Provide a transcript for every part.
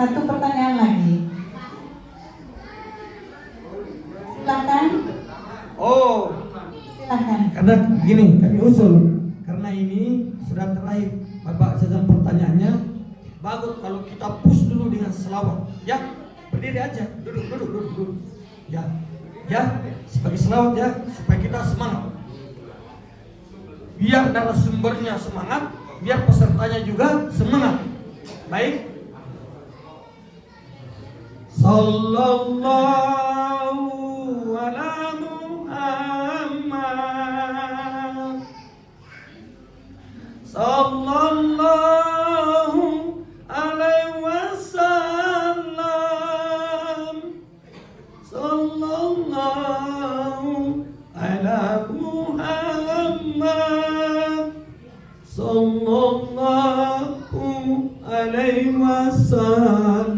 Satu pertanyaan lagi. Silakan. Oh, Silakan. karena gini, kami usul. Karena ini sudah terakhir Bapak saja pertanyaannya. Bagus kalau kita push dulu dengan selawat. Ya, berdiri aja. Duduk. Ya, sebagai selawat ya, supaya kita semangat. Biar narasumbernya semangat, biar pesertanya juga semangat. Baik. Sallallahu ala Muhammad. Sallallahu alaihi wasallam. Sallallahu ala Muhammad. Sallallahu alaihi wasallam.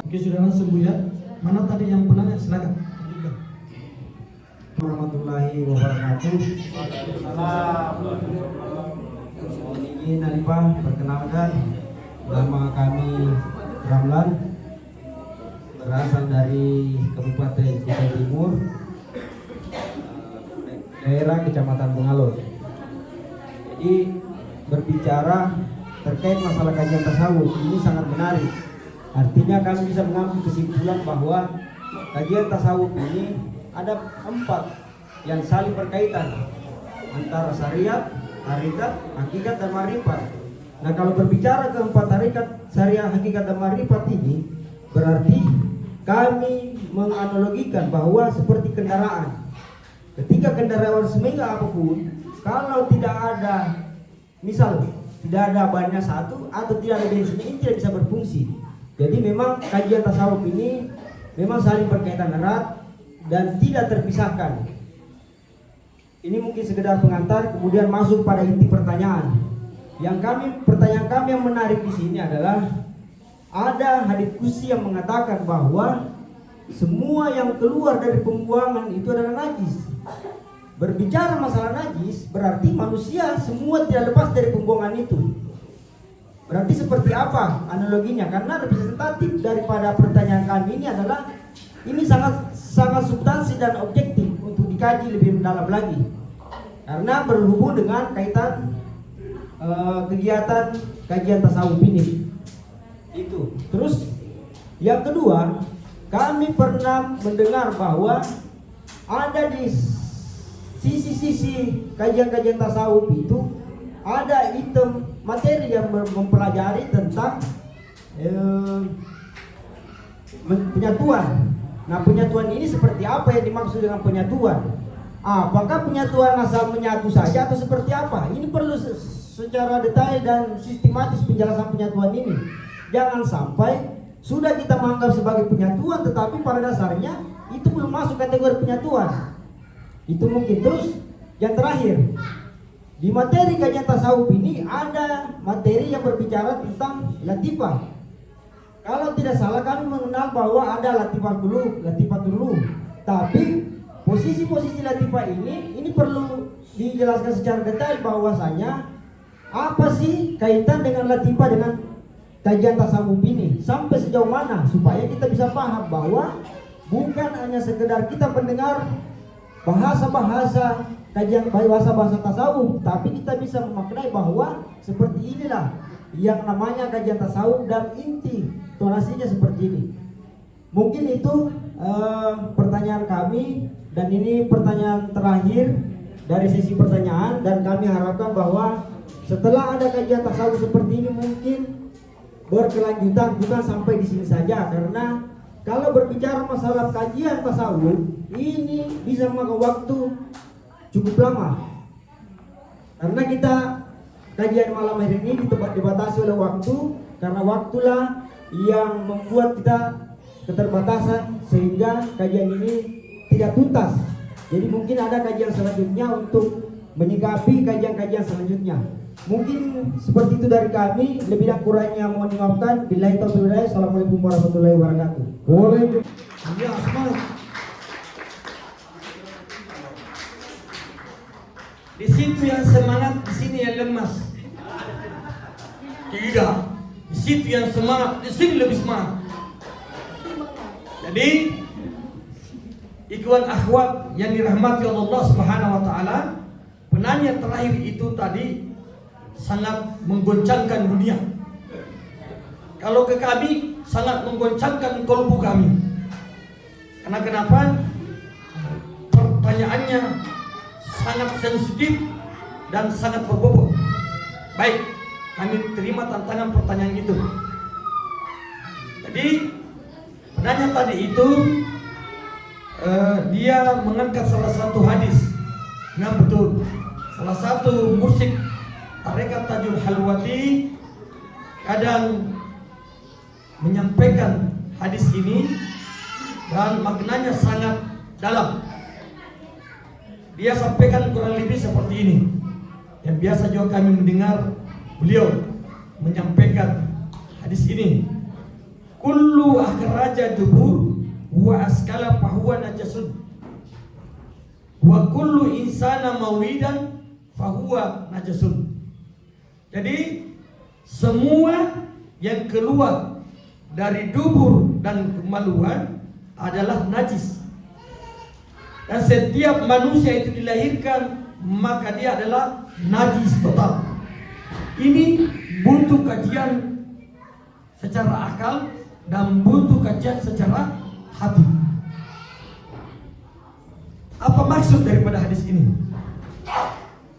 Oke, sudah langsung Bu ya. Mana tadi yang penanya? Silakan. Warahmatullahi wabarakatuh. Izin Alifah, perkenalkan nama kami Ramlan, berasal dari Kabupaten Kutai Timur, daerah Kecamatan Bengalon. Jadi berbicara terkait masalah kajian tasawuf ini sangat menarik. Artinya kami bisa mengambil kesimpulan bahwa kajian tasawuf ini ada 4 yang saling berkaitan antara syariat, hakikat, hakikat dan marifat. Nah, kalau berbicara keempat hakikat, syariat, hakikat dan marifat ini berarti kami menganalogikan bahwa seperti kendaraan. Ketika kendaraan semega apapun, kalau tidak ada, misal tidak ada bannya satu atau tidak ada bensin, ini tidak bisa berfungsi. Jadi memang kajian tasawuf ini memang saling berkaitan erat dan tidak terpisahkan. Ini mungkin sekedar pengantar, kemudian masuk pada inti pertanyaan. Pertanyaan kami yang menarik di sini adalah ada hadits qudsi yang mengatakan bahwa semua yang keluar dari pembuangan itu adalah najis. Berbicara masalah najis berarti manusia semua tidak lepas dari pembuangan itu. Berarti seperti apa analoginya? Karena representatif daripada pertanyaan kami ini adalah ini sangat substansi dan objektif untuk dikaji lebih mendalam lagi. Karena berhubung dengan kaitan kegiatan kajian tasawuf ini. Itu. Terus yang kedua, kami pernah mendengar bahwa ada di sisi-sisi kajian-kajian tasawuf itu ada item materi yang mempelajari tentang penyatuan. Nah, penyatuan ini seperti apa yang dimaksud dengan penyatuan? Apakah penyatuan asal menyatu saja atau seperti apa? Ini perlu secara detail dan sistematis penjelasan penyatuan ini. Jangan sampai sudah kita menganggap sebagai penyatuan tetapi pada dasarnya itu belum masuk kategori penyatuan. Itu mungkin. Terus yang terakhir, di materi kajian tasawuf ini ada materi yang berbicara tentang latifah. Kalau tidak salah kami mengenal bahwa ada latifatul qulub. Tapi posisi-posisi latifah ini perlu dijelaskan secara detail bahwasanya apa sih kaitan dengan latifah dengan kajian tasawuf ini, sampai sejauh mana supaya kita bisa paham bahwa bukan hanya sekedar kita mendengar bahasa-bahasa kajian bahasa-bahasa tasawuf, tapi kita bisa memaknai bahwa seperti inilah yang namanya kajian tasawuf dan inti tonasinya seperti ini. Mungkin itu pertanyaan kami, dan ini pertanyaan terakhir dari sisi pertanyaan, dan kami harapkan bahwa setelah ada kajian tasawuf seperti ini mungkin berkelanjutan, bukan sampai di sini saja. Karena kalau berbicara masalah kajian tasawuf ini bisa memakan waktu cukup lama, karena kita kajian malam hari ini dibatasi oleh waktu, karena waktulah yang membuat kita keterbatasan, sehingga kajian ini tidak tuntas. Jadi mungkin ada kajian selanjutnya untuk menyikapi kajian-kajian selanjutnya. Mungkin seperti itu dari kami. Lebih dan kurangnya mohon dimaafkan. Billahi taufiq wal hidayah. Assalamualaikum warahmatullahi wabarakatuh. Ya, semangat. Di situ yang semangat, di sini yang lemas. Tidak. Di situ yang semangat, di sini lebih semangat. Jadi, ikhwan akhwat yang dirahmati Allah Subhanahu wa taala, penanya terakhir itu tadi sangat menggoncangkan dunia. Kalau ke kami sangat menggoncangkan kalbu kami. Karena kenapa? Pertanyaannya sangat sensitif dan sangat berbobot. Baik, kami terima tantangan pertanyaan itu. Jadi penanya tadi itu dia mengangkat salah satu hadis. Nah betul, salah satu musyrik tarekat Tajul Halwati kadang menyampaikan hadis ini dan maknanya sangat dalam. Dia sampaikan kurang lebih seperti ini. Yang biasa juga kami mendengar beliau menyampaikan hadis ini. Kullu akhraja dubur wa askala fahuwa najasun. Wa kullu insana mawidan fahuwa najasun. Jadi semua yang keluar dari dubur dan kemaluan adalah najis. Dan setiap manusia itu dilahirkan maka dia adalah najis total. Ini butuh kajian secara akal dan butuh kajian secara hati. Apa maksud daripada hadis ini?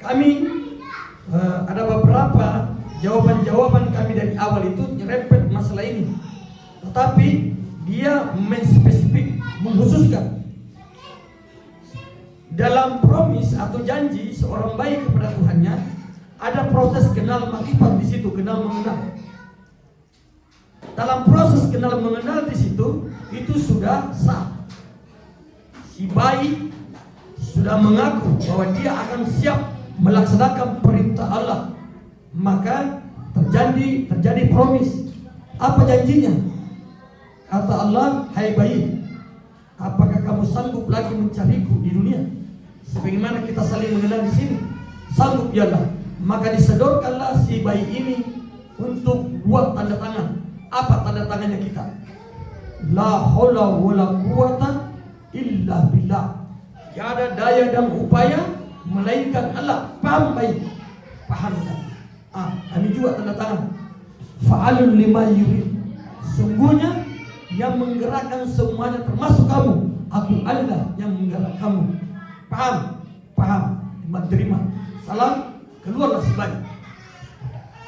Kami ada beberapa jawaban-jawaban kami dari awal itu nyerempet masalah ini. Tetapi dia menspesifik, mengkhususkan. Dalam promis atau janji seorang baik kepada Tuhannya, ada proses kenal makrifat di situ, kenal mengenal. Dalam proses kenal mengenal di situ, itu sudah sah. Si bayi sudah mengaku bahwa dia akan siap melaksanakan perintah Allah. Maka terjadi promis. Apa janjinya? Kata Allah, hai bayi, apakah kamu sanggup lagi mencariku di dunia? Sebagaimana kita saling mengenal di sini, sanggup ya Allah. Maka disedorkanlah si bayi ini untuk buat tanda tangan. Apa tanda tangannya kita? La haula wala quwata illa billah. Tidak ada daya dan upaya melainkan Allah. Paham baik? Paham kan? Kami juga tanda tangan. Fa'alun lima yurid. Sungguhnya yang menggerakkan semuanya termasuk kamu. Aku Allah yang menggerak kamu. Paham? Paham. Menerima. Salam. Keluarlah si bayi.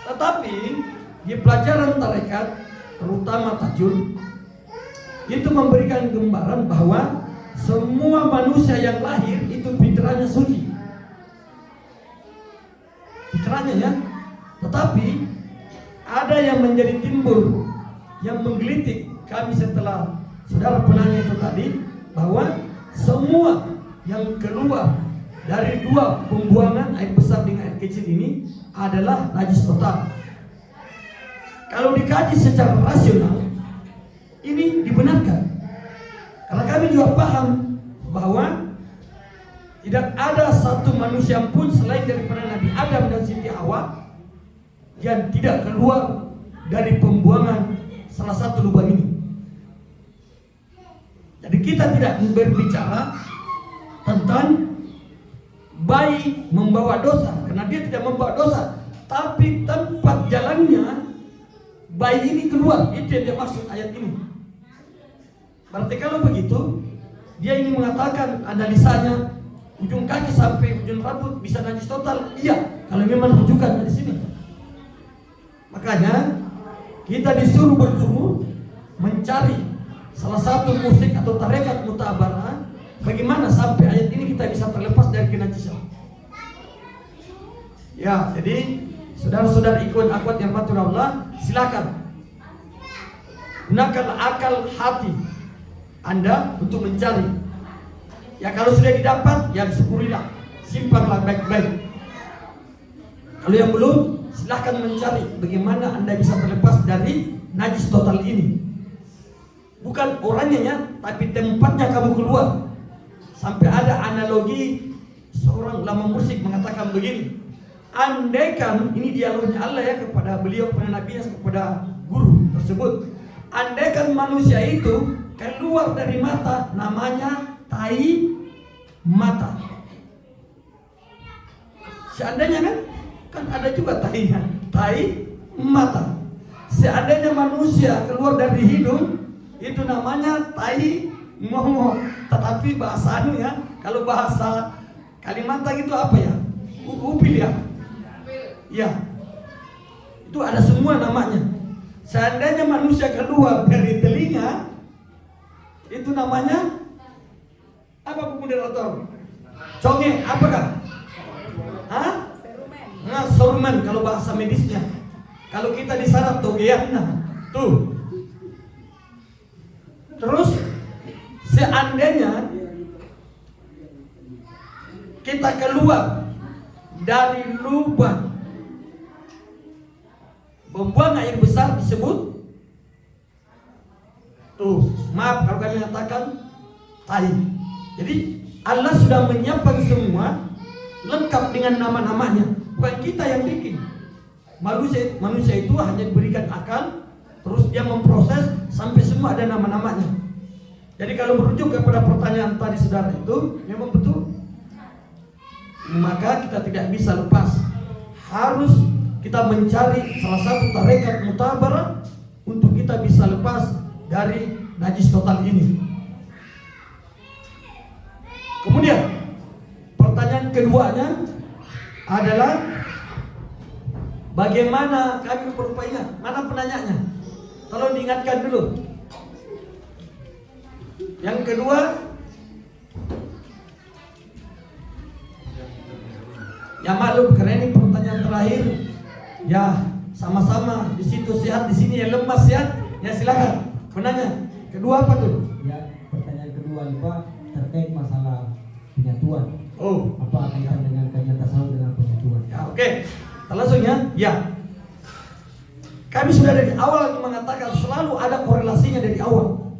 Tetapi di pelajaran tarekat, terutama tajul, itu memberikan gambaran bahwa semua manusia yang lahir itu fitrahnya suci. Fitrahnya ya. Tetapi ada yang menjadi timbul, yang menggelitik kami setelah saudara penanya itu tadi, bahwa semua yang keluar dari dua pembuangan air besar dengan air kecil ini adalah najis total. Kalau dikaji secara rasional, ini dibenarkan. Karena kami juga paham bahwa tidak ada satu manusia pun selain daripada Nabi Adam dan Siti Hawa yang tidak keluar dari pembuangan salah satu lubang ini. Jadi kita tidak berbicara tentang bayi membawa dosa, karena dia tidak membawa dosa, tapi tempat jalannya bayi ini keluar. Itu yang dia maksud ayat ini. Berarti kalau begitu, dia ini mengatakan analisanya ujung kaki sampai ujung rambut bisa najis total. Iya, kalau memang rujukan dari sini. Makanya kita disuruh berguru mencari salah satu musik atau tarekat mutabarah, bagaimana sampai ayat ini kita bisa terlepas dari kenajisan. Ya, jadi saudara-saudara ikhwan akhwat yang rahmati Allah, silakan gunakan akal hati Anda untuk mencari. Ya kalau sudah didapat, ya disyukurilah, simpanlah baik-baik. Kalau yang belum, silahkan mencari bagaimana Anda bisa terlepas dari najis total ini. Bukan orangnya ya, tapi tempatnya kamu keluar. Sampai ada analogi seorang ulama musyrik mengatakan begini, andaikan, ini dialognya Allah ya kepada beliau, kepada Nabi, kepada guru tersebut, andaikan manusia itu keluar dari mata, namanya tai mata. Seandainya kan ada juga tainya, tai mata. Seandainya manusia keluar dari hidung, itu namanya tai momo. Tetapi bahasa ya, kalau bahasa Kalimantan itu apa ya? Upil ya? Ya, itu ada semua namanya. Seandainya manusia keluar dari telinga, itu namanya apa, Bu Moderator? Conge, apakah? Hah? Nah, sorman kalau bahasa medisnya. Kalau kita disarap togeana, tuh. Terus seandainya kita keluar dari lubang membuang air besar disebut, tuh, maaf kalau kami katakan tai. Jadi Allah sudah menyiapkan semua lengkap dengan nama-namanya, bukan kita yang bikin. Manusia itu hanya diberikan akal, terus dia memproses sampai semua ada nama-namanya. Jadi kalau merujuk kepada pertanyaan tadi saudara itu memang betul, maka kita tidak bisa lepas. Harus kita mencari salah satu tarekat mutabarah untuk kita bisa lepas dari najis total ini. Kemudian pertanyaan keduanya adalah bagaimana kami berupaya? Mana penanyanya? Tolong diingatkan dulu. Yang kedua, ya maklum karena ini pertanyaan terakhir. Ya sama-sama di situ sehat, di sini yang lemas sehat. Ya silakan penanya. Kedua apa tuh? Ya, pertanyaan kedua Pak terkait masalah penyatuan. Oh, apa kaitan dengan kajian tasawuf dengan penyatuan? ya oke. Langsung ya. Ya. Kami sudah dari awal mengatakan selalu ada korelasinya dari awal.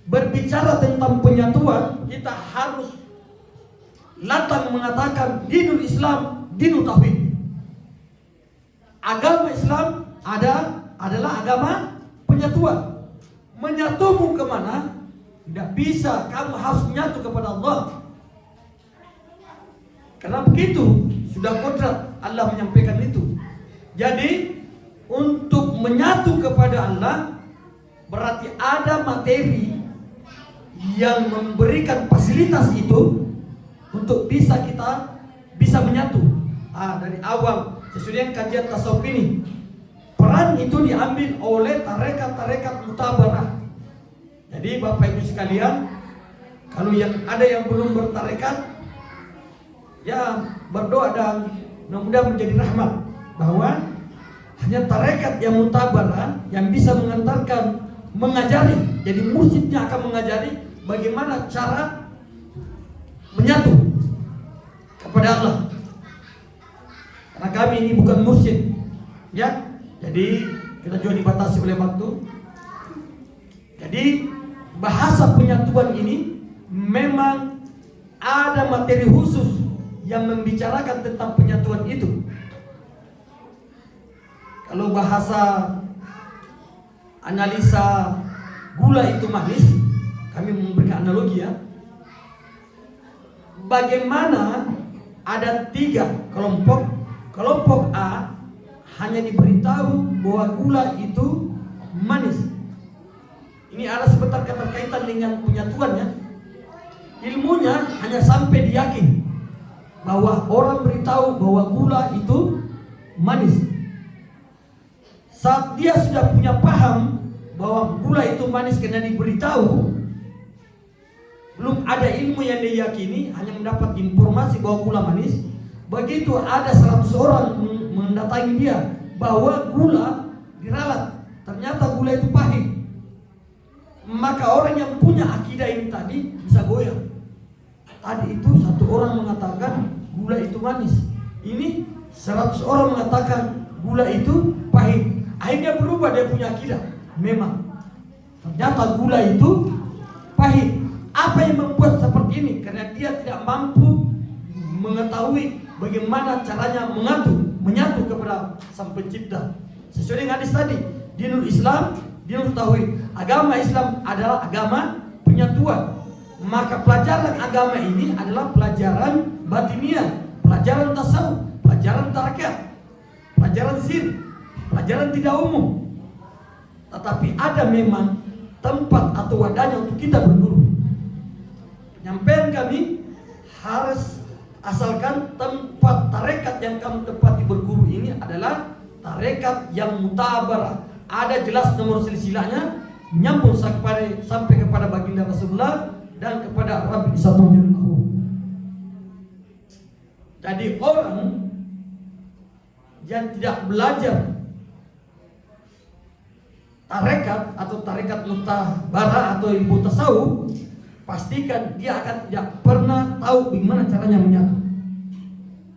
Berbicara tentang penyatuan, kita harus lantang mengatakan dinul Islam, dinul tauhid. Agama Islam adalah agama penyatuan. Menyatumu kemana? Tidak bisa, kamu harus menyatu kepada Allah. Karena begitu sudah kodrat Allah menyampaikan itu. Jadi untuk menyatu kepada Allah berarti ada materi yang memberikan fasilitas itu untuk kita bisa menyatu. Dari awal sesudah kajian tasawuf ini, peran itu diambil oleh tarekat-tarekat mutabarah. Jadi Bapak Ibu sekalian, kalau ada yang belum bertarekat, ya berdoa dan mudah-mudahan menjadi rahmat bahwa hanya tarekat yang mutabarah yang bisa mengantarkan, mengajari. Jadi mursyidnya akan mengajari bagaimana cara menyatu kepada Allah. Karena kami ini bukan mursyid, ya. Jadi kita juga dibatasi oleh waktu. Jadi bahasa penyatuan ini memang ada materi khusus yang membicarakan tentang penyatuan itu. Kalau bahasa analisa gula itu manis, kami memberikan analogi ya. Bagaimana ada 3 kelompok. Kelompok A hanya diberitahu bahwa gula itu manis. Ini ada sebentar keterkaitan dengan penyatuan ya. Ilmunya hanya sampai diyakin bahwa orang beritahu bahwa gula itu manis. Saat dia sudah punya paham bahwa gula itu manis karena diberitahu, belum ada ilmu yang diyakini, hanya mendapat informasi bahwa gula manis. Begitu ada 100 orang mendatangi dia bahwa gula diralat, ternyata gula itu pahit, maka orang yang punya akidah ini tadi bisa goyah. Tadi itu 1 orang mengatakan gula itu manis. Ini 100 orang mengatakan gula itu pahit. Akhirnya berubah dia punya akidah. Memang ternyata gula itu pahit. Apa yang membuat seperti ini? Karena dia tidak mampu mengetahui bagaimana caranya menyatu kepada Sang Pencipta. Sesuai dengan hadis tadi, dinul Islam, dinul tauhid. Agama Islam adalah agama penyatuan. Maka pelajaran agama ini adalah pelajaran batiniah, pelajaran tasawuf, pelajaran tarikat, pelajaran sir, pelajaran tidak umum. Tetapi ada memang tempat atau wadahnya untuk kita berguru. Penyampaian kami harus asalkan tempat tarekat yang kamu tempati berguru ini adalah tarekat yang mutabarah. Ada jelas nomor silsilahnya, nyambung sampai kepada baginda Rasulullah dan kepada Rabbi Sallallahu. Jadi orang yang tidak belajar tarekat atau tarekat mutabarah atau ilmu tasawuf, pastikan dia akan tidak pernah tahu bagaimana caranya menyatu.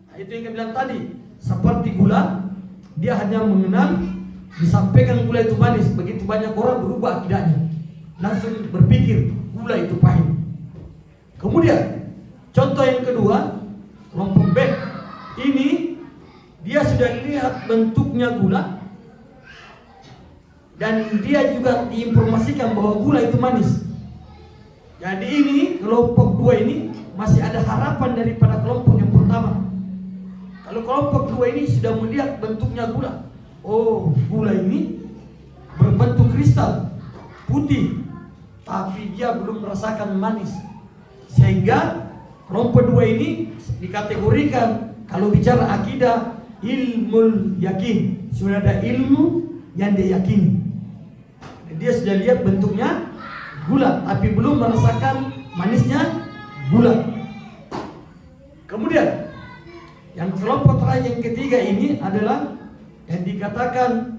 Nah, itu yang saya bilang tadi, seperti gula, dia hanya mengenal disampaikan gula itu manis. Begitu banyak orang berubah akidahnya, langsung berpikir gula itu pahit. Kemudian contoh yang kedua, kelompok B ini dia sudah lihat bentuknya gula dan dia juga diinformasikan bahwa gula itu manis. Jadi ini kelompok 2 ini masih ada harapan daripada kelompok yang pertama. Kalau kelompok 2 ini sudah melihat bentuknya gula, oh gula ini berbentuk kristal putih, tapi dia belum merasakan manis. Sehingga kelompok 2 ini dikategorikan kalau bicara akidah ilmu yakin. Sudah ada ilmu yang dia yakini. Dia sudah lihat bentuknya gula, tapi belum merasakan manisnya gula. Kemudian yang kelompok terakhir yang ketiga ini adalah yang dikatakan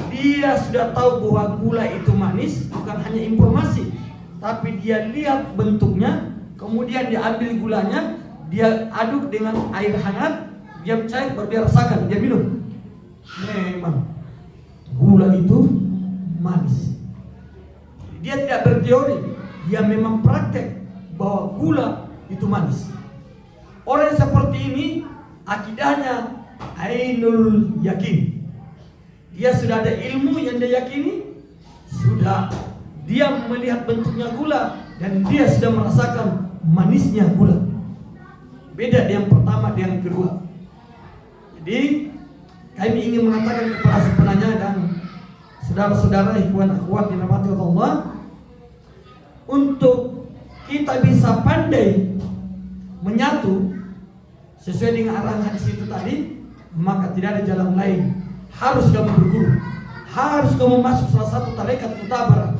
dia sudah tahu bahwa gula itu manis, bukan hanya informasi, tapi dia lihat bentuknya, kemudian dia ambil gulanya, dia aduk dengan air hangat, dia cair, baru dia rasakan, dia minum. Memang gula itu manis. Dia tidak berteori, dia memang praktek bahwa gula itu manis. Orang yang seperti ini akidahnya ainul yakin. Dia sudah ada ilmu yang dia yakini, sudah dia melihat bentuknya gula dan dia sudah merasakan manisnya gula. Beda yang pertama dengan yang kedua. Jadi kami ingin mengatakan kepada penanya dan saudara-saudara ikhwan akhwat yang dirahmati Allah, untuk kita bisa pandai menyatu sesuai dengan arahan hadis itu tadi, maka tidak ada jalan lain. Harus kamu berguru, harus kamu masuk salah satu tarekat mutabarah.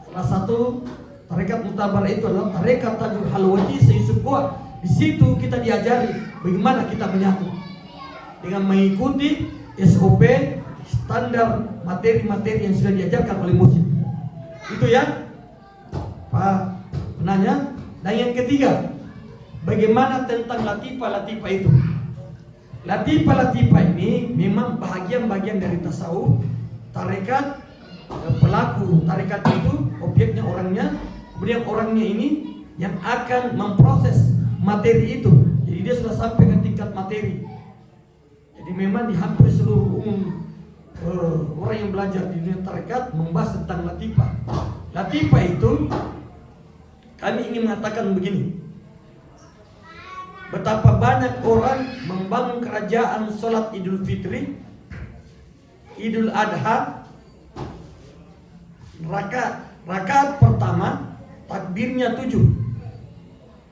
Salah satu tarekat mutabarah itu adalah tarekat Tajul Halwati Sayyid Kuat. Di situ kita diajari bagaimana kita menyatu dengan mengikuti SOP, standar materi-materi yang sudah diajarkan oleh muslim. Itu ya Pak penanya. Dan yang ketiga, bagaimana tentang latifah-latifah itu? Latifah-latifah ini memang bahagian-bahagian dari tasawuf, tarekat, pelaku tarekat itu objeknya orangnya, kemudian orangnya ini yang akan memproses materi itu. Jadi dia sudah sampai ke tingkat materi. Jadi memang di hampir seluruh umum orang yang belajar di dunia tarekat membahas tentang latifah. Latifah itu kami ingin mengatakan begini. Betapa banyak orang membangun kerajaan sholat Idul Fitri, Idul Adha, rakaat pertama takbirnya 7,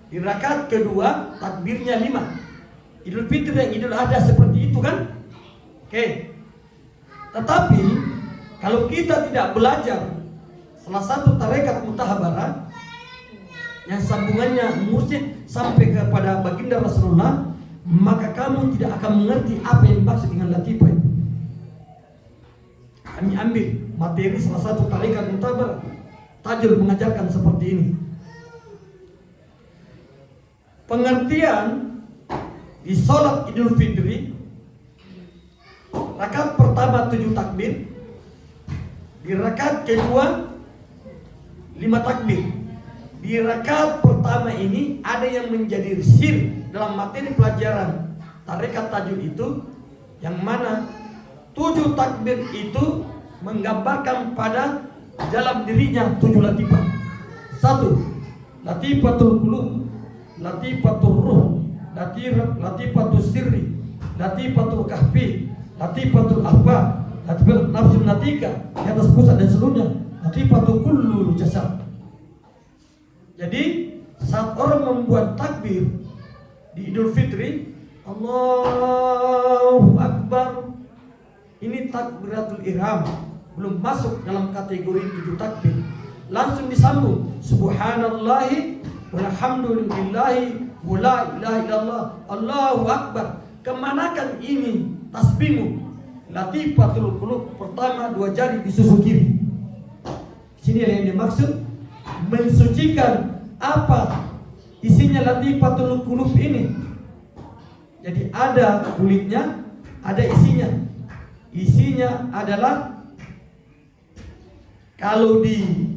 di rakaat kedua takbirnya 5. Idul Fitri dan Idul Adha seperti itu kan? Oke. Tetapi kalau kita tidak belajar salah satu tarekat mutahabarah yang sambungannya mursyid sampai kepada baginda Rasulullah, maka kamu tidak akan mengerti apa yang dimaksud dengan latifah itu. Kami ambil materi salah satu tarekat mutahabarah, Tajul mengajarkan seperti ini. pengertian di sholat Idul Fitri, rakaat pertama 7 takbir, di rakaat kedua 5 takbir. Di rakaat pertama ini ada yang menjadi sir dalam materi pelajaran tarekat tajwid itu, yang mana 7 takbir itu menggambarkan pada dalam dirinya 7 latifah. 1. Latifatul qulub, latifatul ruh, latifatul sirri, latifatul kahfi, latifatul ahba, latifatul nafsul natika, di atas pusat dan seluruhnya, latifatul kullu jasad. Jadi saat orang membuat takbir di Idul Fitri, Allahu Akbar, ini takbiratul ihram, belum masuk dalam kategori 7 takbir. Langsung disambung subhanallahi walhamdulillahi wala ilaha illallah Allahu Akbar. Kemanakan ini tasbihmu? Latifatul qulub, pertama 2 jari di susu kiri. Sini yang dimaksud mensucikan. Apa isinya latifatul qulub ini? Jadi ada kulitnya, ada isinya. Isinya adalah, kalau di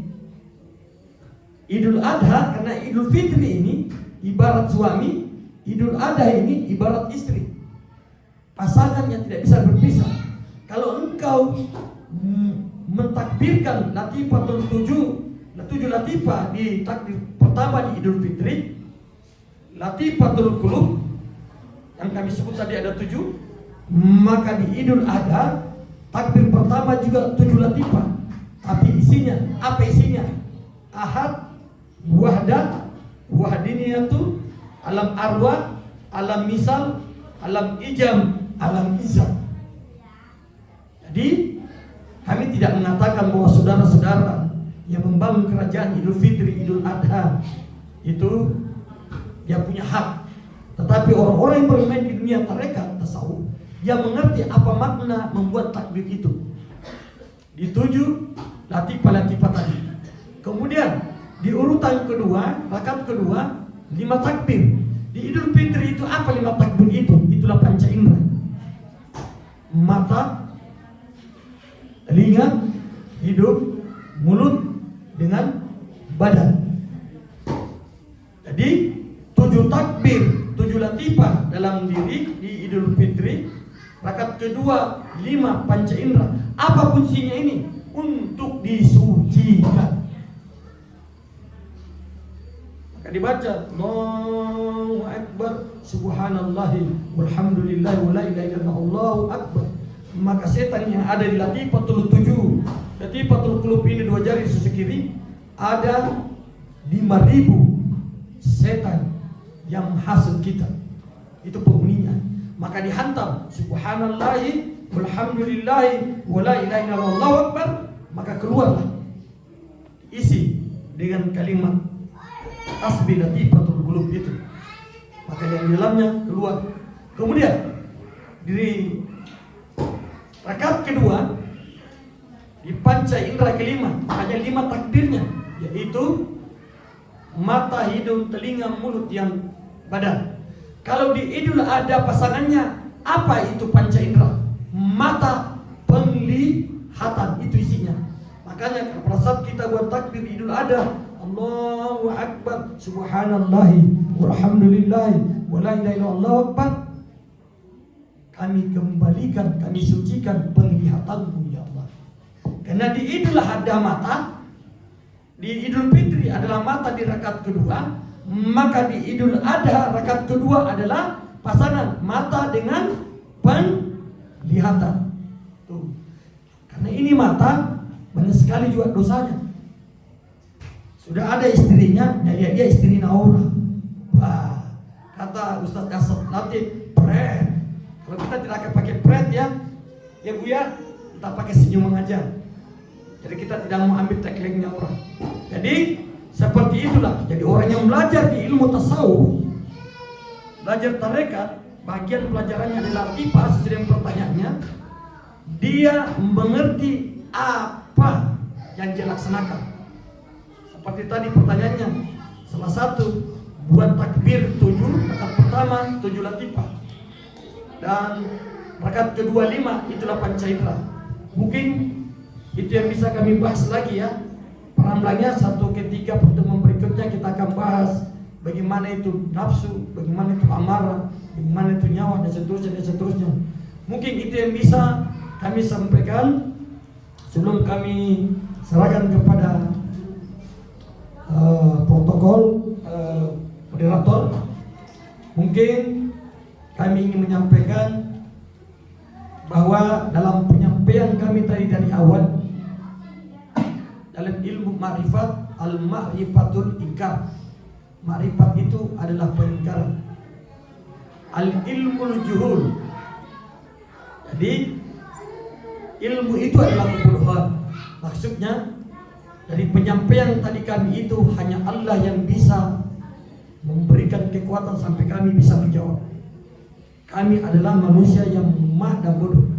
Idul Adha, karena Idul Fitri ini ibarat suami, Idul Adha ini ibarat istri. Pasangan yang tidak bisa berpisah. Kalau engkau mentakbirkan latifatul 7 latifah di takbir pertama di Idul Fitri, latifatul qulub yang kami sebut tadi ada 7, maka di Idul Adha takbir pertama juga 7 latifah. Tapi isinya, apa isinya? Ahad, wahdah, wahdiniyatu, alam arwah, alam misal, alam ijam, alam izam. Jadi kami tidak mengatakan bahwa saudara-saudara yang membangun kerajaan Idul Fitri, Idul Adha itu dia punya hak. Tetapi orang-orang yang bermain di dunia tarekat tasawuf, dia mengerti apa makna membuat takbir itu. Di 7 latifah tadi. Kemudian di urutan kedua, rakaat kedua 5 takbir. Di Idul Fitri itu apa 5 takbir itu? Itulah panca indera. Mata, telinga, hidung, mulut dengan badan. Jadi 7 takbir, 7 latifah dalam diri di Idul Fitri. Rakaat kedua 5 panca indera. Apa fungsinya ini? Untuk disucikan. Maka dibaca Allahu Akbar, subhanallahi walhamdulillahi wala ilaha illallah Allahu Akbar. Maka setan yang ada di latifatul 7, latifatul qulub ini 2 jari susu kiri, ada 5.000 setan yang menghasut kita. Itu penghuninya. Maka dihantam subhanallahi walhamdulillahi wala ilaha illallah Allahu Akbar. Maka keluarlah isi dengan kalimat tasbih latifatul qulub itu. Maka yang di dalamnya keluar. Kemudian di rakaat kedua di panca indera kelima hanya 5 takbirnya, yaitu mata, hidung, telinga, mulut, yang badan. Kalau di Idul Adha pasangannya apa itu panca indera? Mata, penglihatan, itu isinya. Makanya pada saat kita buat takbir Idul Adha, Allahu Akbar, subhanallahi walhamdulillahi wala ilaha illallah Allahu Akbar, kami kembalikan, kami sucikan penglihatanmu ya Allah. Karena di Idul Adha mata, di Idul Fitri adalah mata di rakaat kedua, maka di Idul Adha rakaat kedua adalah pasangan mata dengan penglihatan. Tuh. Karena ini mata banyak sekali juga dosanya. Sudah ada istrinya, dia istri Naura. Wah, kata Ustaz Asad Latif, pret. Kalau kita tidak akan pakai pret ya Bu ya, kita pakai senyuman aja. Jadi kita tidak mau ambil tagline-nya orang. Jadi seperti itulah. Jadi orang yang belajar di ilmu tasawuf, belajar tarekat, bagian pelajarannya adalah latifah sesuai dengan pertanyaannya. Dia mengerti apa yang dia laksanakan. Seperti tadi pertanyaannya, salah satu buat takbir 7, rakaat pertama 7 latifah, dan rakaat kedua 5, itulah pancaindera. Mungkin itu yang bisa kami bahas lagi ya. Perambilnya satu ketika pertemuan berikutnya kita akan bahas bagaimana itu nafsu, bagaimana itu amarah, bagaimana itu nyawa, dan seterusnya dan seterusnya. Mungkin itu yang bisa kami sampaikan sebelum kami serahkan kepada protokol moderator. Mungkin kami ingin menyampaikan bahwa dalam penyampaian kami tadi dari awal, dalam ilmu ma'rifat, al-ma'rifatul ingkar, ma'rifat itu adalah pengingkaran, al-ilmul juhul. Jadi ilmu itu adalah kebodohan. Maksudnya dari penyampaian tadi kami itu hanya Allah yang bisa memberikan kekuatan sampai kami bisa menjawab. Kami adalah manusia yang lemah dan bodoh.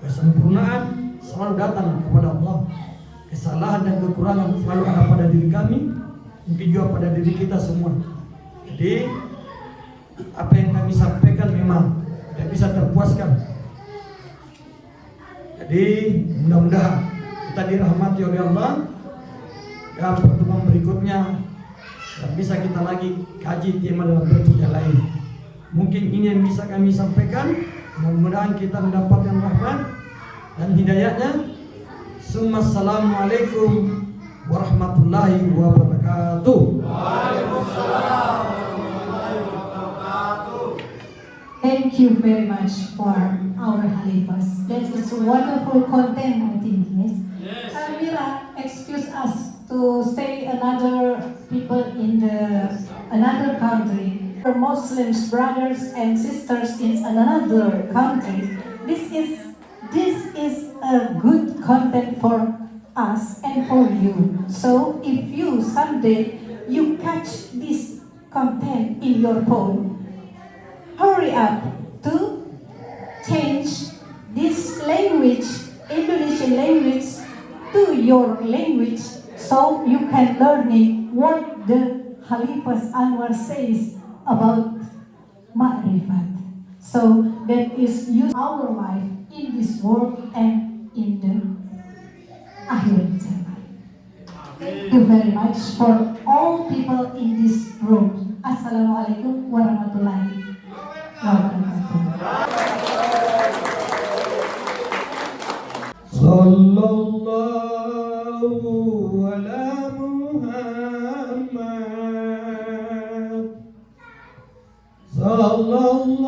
Kesempurnaan selalu datang kepada Allah. Kesalahan dan kekurangan selalu ada pada diri kami, mungkin juga pada diri kita semua. Jadi apa yang kami sampaikan memang tidak bisa terpuaskan. Jadi mudah-mudahan kita dirahmati oleh Allah, dan pertemuan berikutnya dan bisa kita lagi kaji tema dalam bentuk yang lain. Mungkin ini yang bisa kami sampaikan. Mudah-mudahan kita mendapatkan rahmat dan hidayahnya. Assalamualaikum warahmatullahi wabarakatuh. Waalaikumsalam warahmatullahi wabarakatuh. Thank you very much for our Halifas. That is wonderful content, I think, yes? Yes. Mira, excuse us to say another people in another country. For Muslims, brothers and sisters in another country, this is a good content for us and for you. So if you someday you catch this content in your phone, hurry up to change this language, Indonesian language, to your language, so you can learn it what the Khalifah Anwar says about ma'rifat. So that is use our life in this world and in the akhirat zaman. Thank you very much for all people in this room. Assalamualaikum warahmatullahi wabarakatuh. Sallallahu ala Muhammad. Sallallahu